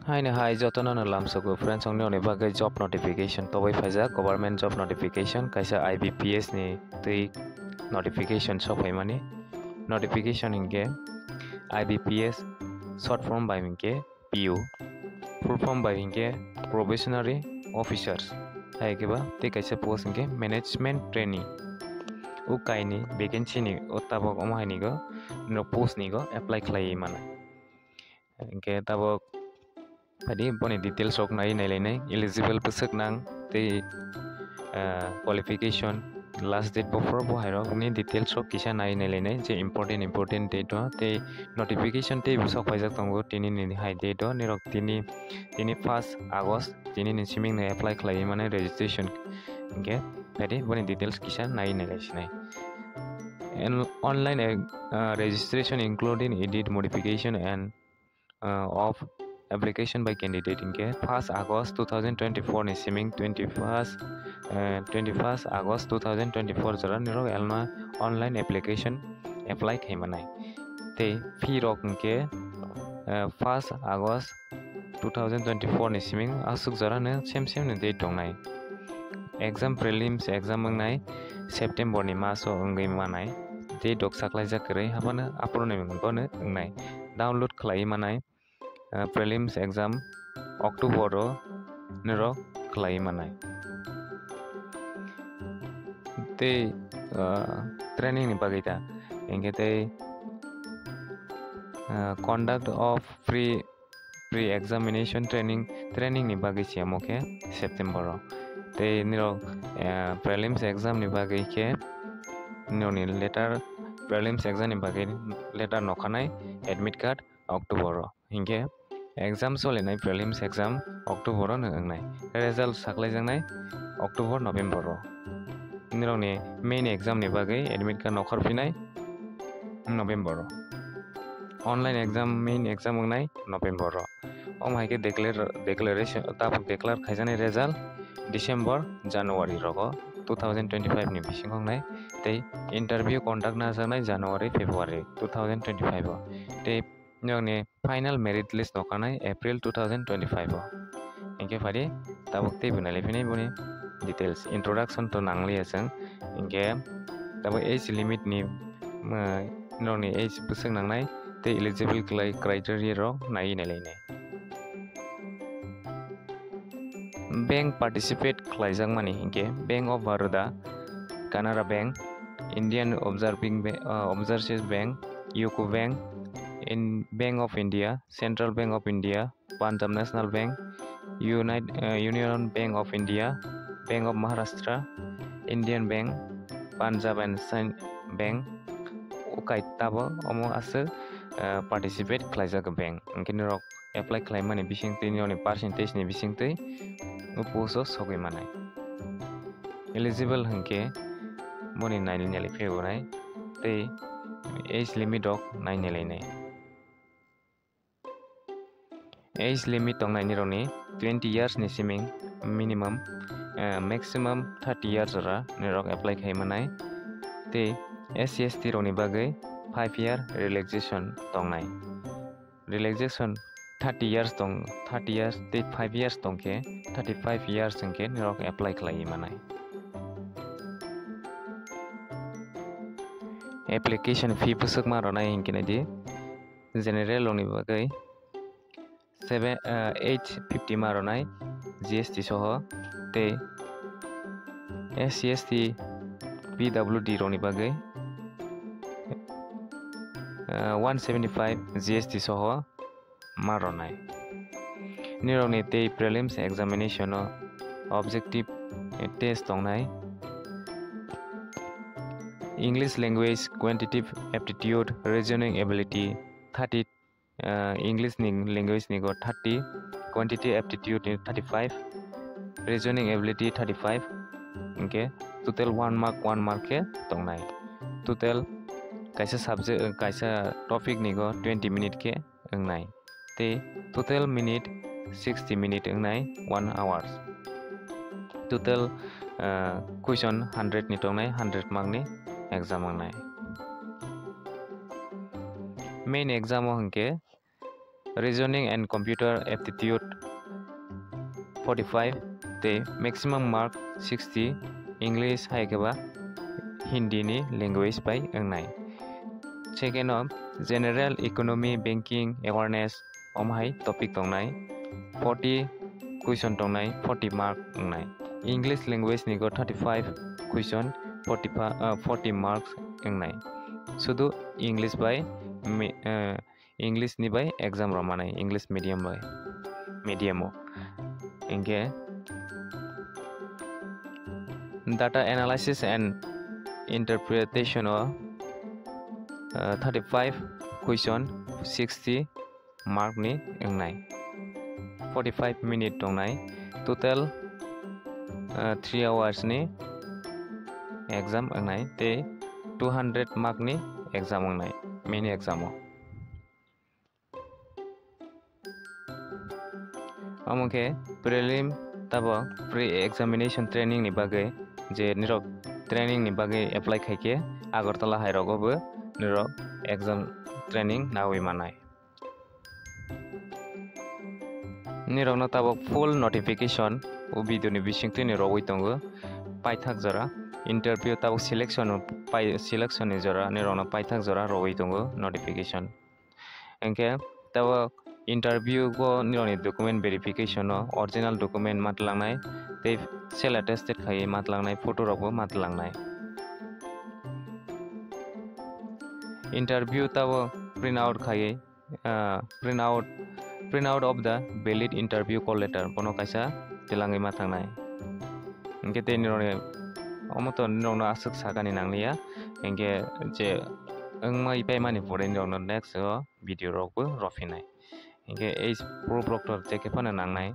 Hi jotona no lamsoko friends ongni oni bagai job notification tobai phaja government job notification kaisa IBPS ni tui notification sopai mani notification hinge IBPS short form by hinge PU full form by hinge probationary officers hai keba te kaisa post hinge management trainee u kaini vacancy ni tabok omhai ni go no post ni go apply khlai mana hinge tabok Padi boni details ok nai eligible pesek nang te qualification last date before bo hairo ni details ok kisa nai je important date do te notification te busok paijak tongo tini ni hai date do nirok tini 1st August tini ni siming na apply khlai mane registration ke padi boni details kisa nai sinai and online registration including edit modification and of application by candidate in 1st August 2024 ni siming 21st August 2024 jara niro elma online application apply khaimanai te fee rok ke 1st August 2024 ni siming asuk jara ne sem ni date dongnai exam prelims exam ngai September ni maso ngai manai te dok saklai jakrai habana aprone mengone ngai download khlai manai prelims exam October nero khlai manai te training ni bagita engke te conduct of pre examination training ni bagi siamo ke September te nero prelims exam ni bagi ke noni letter prelims exam ni bagi letter nokhanai admit card October hinge exam solenai prelims exam October no ngai result saklai jangnai October November nironi main exam ni bagai admit card nokhar pinai November online exam main exam ngai November omhai ke declaration tapok declare khaijani result December January rogo 2025 ni bising ngai te interview conduct na janai January February 2025 te nongni final merit list nokanai April 2025 engke phari tabuk te bunali pinai buni details introduction to nangli asang engke tabuk age limit ni nongni age pusang nangnai te eligible criteria ro nai nai bank participate khlaijak mani engke Bank of Baroda Canara Bank Indian Overseas Bank UCO Bank in Bank of India, Central Bank of India, Punjab National Bank, Union Bank of India, Bank of Maharashtra, Indian Bank, Punjab and Sindh Bank, ukai tabo omo asu participate khlaijak bank engkini rok apply khlaimani bisingtui ni percentage ni bisingtui uposo sogoi manai eligible hangke moni nailai february te age limit ok nailai age limit tongnai nironi 20 years ni siming minimum maximum 30 years ra nirok apply khaimanai te SC/ST roni bagai 5 year relaxation tongnai relaxation 30 years te 5 years tongke 35 years tongke nirok apply khlai manai application fee pusuk marona hinkine di general roni bagai 850 maronai GST soho te SC/ST PWD roni bagai 175 GST soho maronai nironi te prelims examination objective test tongnai English language quantitative aptitude reasoning ability 30 English language ni go 30 quantitative aptitude 35 reasoning ability 35 okay total 1 mark ke tongnai total kaisa subject kaisa topic ni go 20 minute ke engnai te total minute 60 minute engnai 1 hours total question 100 ni tongnai 100 mark ni exam engnai main exam hangke reasoning and computer aptitude 45 te maximum mark 60 English haikeba Hindi ni language by angnai. Second of general economy banking awareness omhai topic tongnai 40 question tongnai 40 mark angnai. English language ni go 35 question 40 marks angnai. Sudu English by English ni by exam romanai English medium by medium engke data analysis and interpretation of 35 question 60 mark ni engnai 45 minute tongnai total 3 hours ni exam engnai te 200 mark ni exam engnai mini exam amke prelim tabo pre examination training ni bagai je nirok training ni bagai apply khaike Agartala hairogobo nirok exam training nawi manai nirok no tabo full notification o video ni bisingti ni rogoi tongo paithak jora interview tabo selection ni jora nirok no paithak jora rogoi tongo notification enke tabo interview go nironi document verification no original document matlangnai te self attested khai matlangnai photo rokbo matlangnai interview tabo print out khai print out of the valid interview call letter bono kaisa tilangai mathangnai engke te nironi omoto nirokno asuk sakani nanglia engke je engmai paimani pore nirokno next video rokbo rofinai engke ei proof rok cheke phana nangnai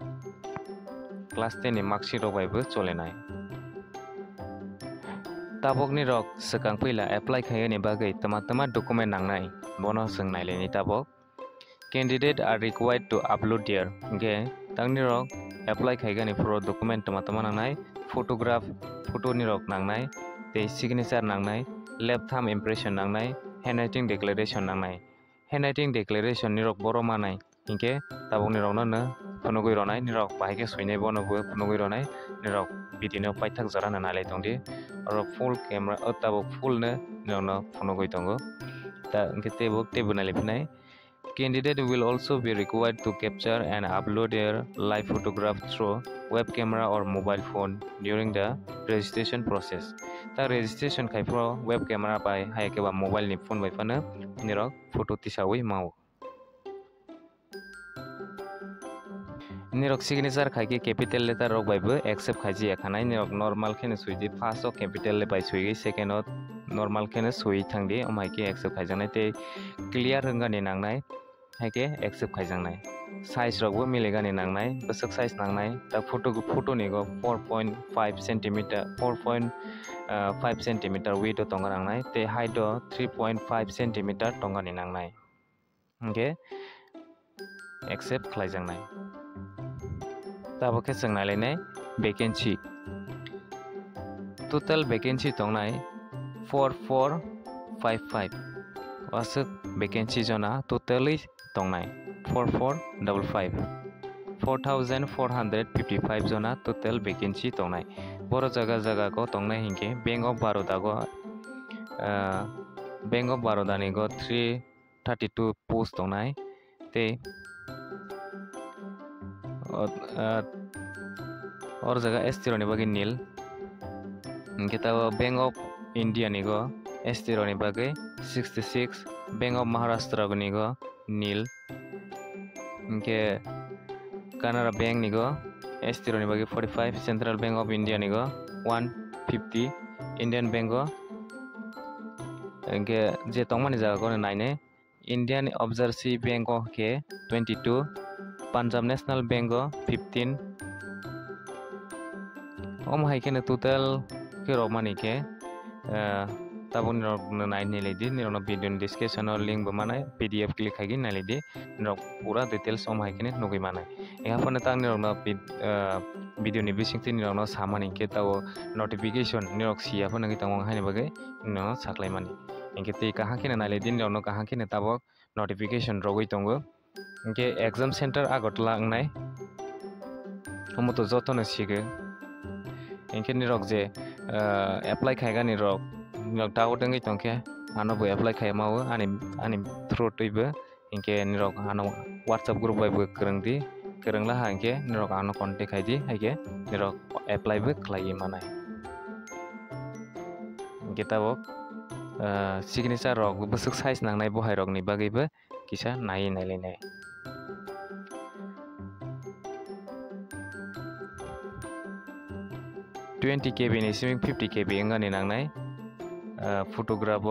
class 10 ni marksheet rok baibo cholenai tabok ni rok sekang pila apply khai ni bagai tama document nangnai bono sengnai leni tabok candidate are required to upload their engke tangni rok apply khai gani pro document tama nangnai photograph photo ni rok nangnai te signature nangnai left thumb impression nangnai handwriting declaration nangnai handwriting declaration ni rok boro manai engke tabok ni rok no phonogoi ronai ni rok bahike soinai bono bo phonogoi ronai ni rok video paithak jora na nalai tongdi oro full camera tabok full ne ni rok no phonogoi tongo ta engke tebok nalai phnai candidate will also be required to capture and upload their live photograph through web camera or mobile phone during the registration process ta registration khai pro web camera by haikeba mobile ni phone by phana ni rok photo tisawi mau nirok signature khaike capital letter rok baibo accept khaji ekhanai nirok normal khene suidi first of capital le bai suigi second of normal khene sui thangdi omaike accept khaijanai te clear hangani nangnai haike accept khaijanai size rokbo milegani nangnai besak size nangnai ta photo ni go 4.5 cm 4.5 cm width tonga nangnai te height 3.5 cm tonga ni nangnai okay accept khlaijanai tabok ke sengnai lenai vacancy total vacancy tongnai 4455 wasuk vacancy jona totally tongnai 4455 4455 jona total vacancy tongnai boro jaga ko tongnai hingke Bank of Baroda go Bank of Baroda ni go 332 post tongnai te और जगह ST रोनी बागी नील इनके तब bank of India निगो ST रोनी बागी 66 bank of Maharashtra को निगो नील इनके कनाडा बैंक निगो ST रोनी बागी 45 सेंट्रल बैंक ऑफ इंडिया निगो 150 इंडियन बैंक को इनके जे तोंगमानी जगह को नाइने इंडियन ऑब्जर्सी बैंक के 22 Punjab National Bank 15 haike ne total ke romani ke tabon no nai ne ledi ni no video description link bamana PDF click hagi na ledi no pura details haike ne nogoi manai eha phone tang ni no video ni bisingti ni no samani ke tawo notification ni rok sia phone ngi tang haine bagai no saklai mani engke te kaha ke na ledi no kaha ke ne tabok notification rogoi tongo इनके exam centre Agartala अंगनाय हम तो जतन सिगे इनके निरक जे apply खायगा निरक दाउ दंगै तंके आनबो apply खायमावो आनि through तैबो इनके निरक आनो WhatsApp group बायबो करंदी करंला हा इनके निरक आनो कन्टेक्ट खायदि हायके निरक एप्लाई बो खालायो मानाय इनके ताबो सिगनेचार रक बसुक साइज नांनाय बहाय रकनि बागैबो किसा नायै नायलायनाय 20 KB ni siming 50 KB ngani nangnai photograph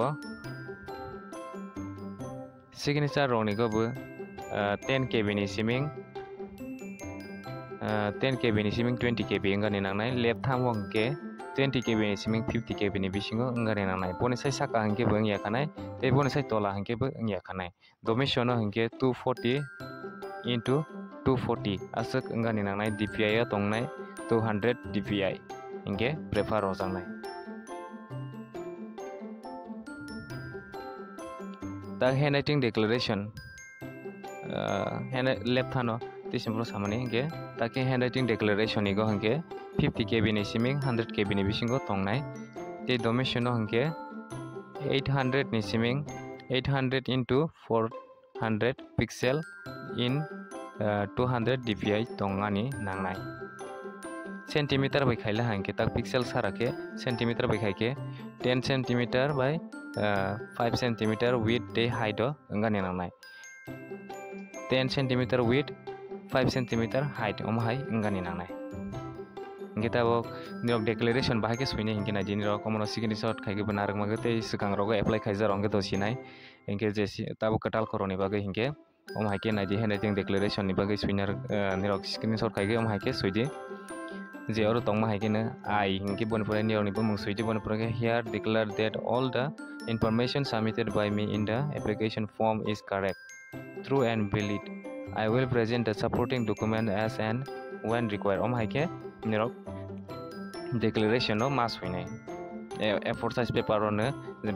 signature roni go bu 10 KB ni siming 10 KB ni siming 20 KB ngani nangnai left tham ke 20 KB ni siming 50 KB ni bisingo ngani nangnai boni sai saka hangke bu ngya kanai te boni sai tola hangke bu ngya kanai dimension hangke 240 into 240 asuk ngani nangnai DPI ya tongnai 200 DPI इनके प्रेफार हो जांगनाय दा handwriting declaration left हानो तिसिमफ्रो सामानि इनके ताके handwriting declaration इगो हंके 50 KB नि सिमिं 100 KB नि बिसिंगो तंगनाय ते डोमेशन हंके 800 नि सिमिं 800 into 400 पिक्सेल in 200 DPI तंगानि नांनाय सेंटीमीटर by खाइला हांके तक पिक्सेल साराके सेंटीमीटर by खाइके 10 centimetre by 5 centimetre width day height अंगाने नांनाय 10 सेंटीमीटर width 5 सेंटीमीटर height हाय अंगाने नांनाय इनके ताबो निरक डिक्लेरेशन बाहाके सुइने इनके नाय दिनि रक कमनो सिग्नेचर खाइगे बनारक मगते सिगां रग एप्लाई खाइजा रंगे दसिनाय इनके जेसि ताबो कटाल करनि बागे इनके हायके नाय दि हैंडराइटिंग डिक्लेरेशन नि बागे सुइनार निरक स्क्रीनशॉट खाइगे हायके सुइदि जे और तंग माहायकेनो आई इनके बनपुरे निरनिबो मुंसुइदि बनपुरे here declare that all the information submitted by me in the application form is correct true and valid I will present the supporting document as and when required हायके निरक declaration no मास होइनाय A4 size paper नो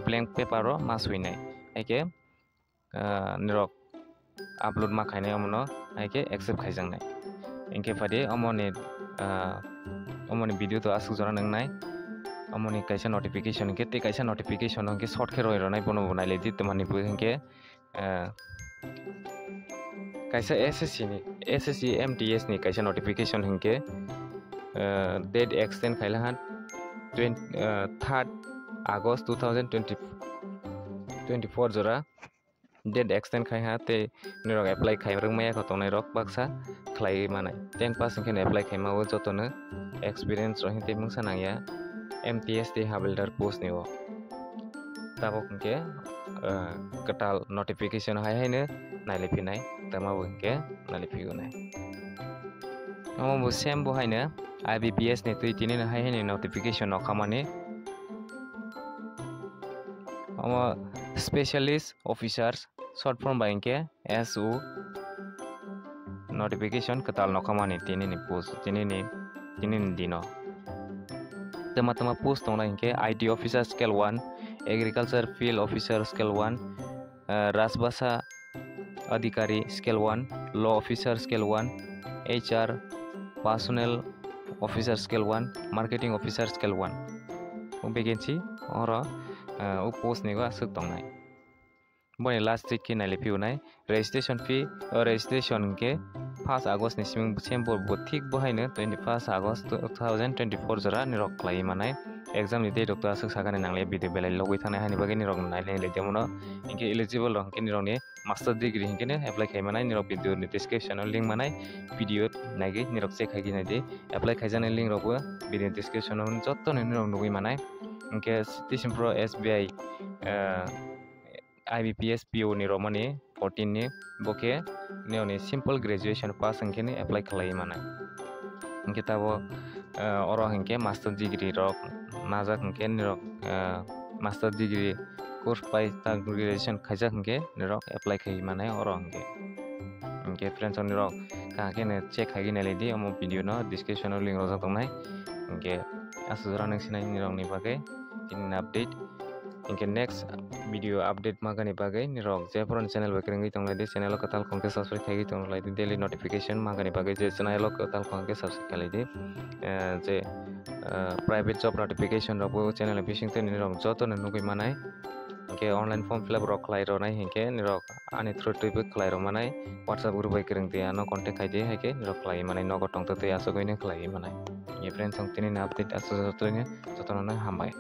blank paper रो मास होइनाय हायके निरक अपलोड माखायनाय अमनो हायके एक्सेप्ट खायजांनाय इनके फादि अमोनी वीडियो तो आसु जरा नंगनाय अमोनी कैसा नोटिफिकेशन के ते कैसा नोटिफिकेशन के शॉर्ट के रोय रनाय बनो बनाइले दि तमानि के कैसा SSC MTS नि कैसा नोटिफिकेशन हंके डेट एक्सटेंड खाइला हा 3rd August 2024 जरा डेट एक्सटेंड खाइ हा ते निरक एप्लाई खाइरंग माया खतनाय रक बाक्सा खलाय मानाय 10% के एप्लाई खाइमावो जतनो एक्सपीरियंस रहि ते मुंसा नाया MTS ते हाबिलदार पोस्ट निव ताबो के कटाल नोटिफिकेशन हायनो नायलेफिनाय तमाबो के नायलेफिगोनाय अमबो सेम बहायनो IBPS ने तुइतिनि हायनो नोटिफिकेशन न खामानि अम स्पेशलिस्ट ऑफिसर्स शॉर्ट फॉर्म बाइंके SO नोटिफिकेशन कताल न खामानि तिनि पोस्ट तिनि दिनो तमा पोस्ट दंना इनके IT officer scale 1 agriculture field officer scale 1 राजभाषा अधिकारी scale 1 law officer scale 1 HR personal officer scale 1 marketing officer scale 1 vacancy और पोस्ट निगो आसुक दंनाय बने लास्ट डेट के नायलेफिउनाय रजिस्ट्रेशन फी रजिस्ट्रेशन के 1 August नि सिमिं सेम्बर ठीक बहायनो 21 August 2024 जरा निरक खालाय मानाय एग्जाम नि डेट डॉक्टर आसुक सागानि नांले भिडियो बेलाय लगै थानाय हानि बागे निरक नायलाय देमनो इनके एलिजिबल रंके निरकनि मास्टर डिग्री हिंकेनो एप्लाई खायमानाय निरक भिडियो नि डिस्क्रिप्शन लिंक मानाय भिडियो नायगे निरक चेक खायगि नायदि एप्लाई खायजानाय लिंक रबो भिडियो डिस्क्रिप्शन जत्तनो निरक नुगै मानाय इनके तिसिमफ्रो SBI IBPS PO नि रमनि 14 नि बके निरकनि सिंपल ग्रेजुएशन पास हिंकेनो एप्लाई खालाय मानाय इनके ताबो और हिंके मास्टर डिग्री रक नाजाक हिंके निरक मास्टर डिग्री कोर्स पाइ ता ग्रेजुएशन खायजा हिंके निरक एप्लाई खाय मानाय और हिंके फ्रेंड्स निरक काके ने चेक खायगि नायलायदि अमो भिडियो न डिस्क्रिप्शन लिंक रजों दंनाय हिंके आसुजरा नोंसिनाय निरकनि बागै इन अपडेट इनके नेक्स्ट वीडियो अपडेट मागानि बागै निरक जे फरन चैनल बकरेंगै तंलायदि चैनल कताल खंके सब्सक्राइब खाइगै तंलायदि डेली नोटिफिकेशन मागानि बागै जे चैनल कताल खंके सब्सक्राइब खालायदि जे प्राइवेट जब नोटिफिकेशन रबो चैनल बिसिंते निरक जतो नुगै मानाय इनके ऑनलाइन फॉर्म फिलअप रक खलाय रनाय इनके निरक आनि थ्रु टुबो खलाय र मानाय WhatsApp ग्रुप बकरें ते आनो कांटेक्ट खाइदे हाइके निरक खलाय मानाय नगद टंगते आसो गयने खलाय मानाय ये फ्रेंड्स संगतिनि अपडेट आसो जतोने हामबाय।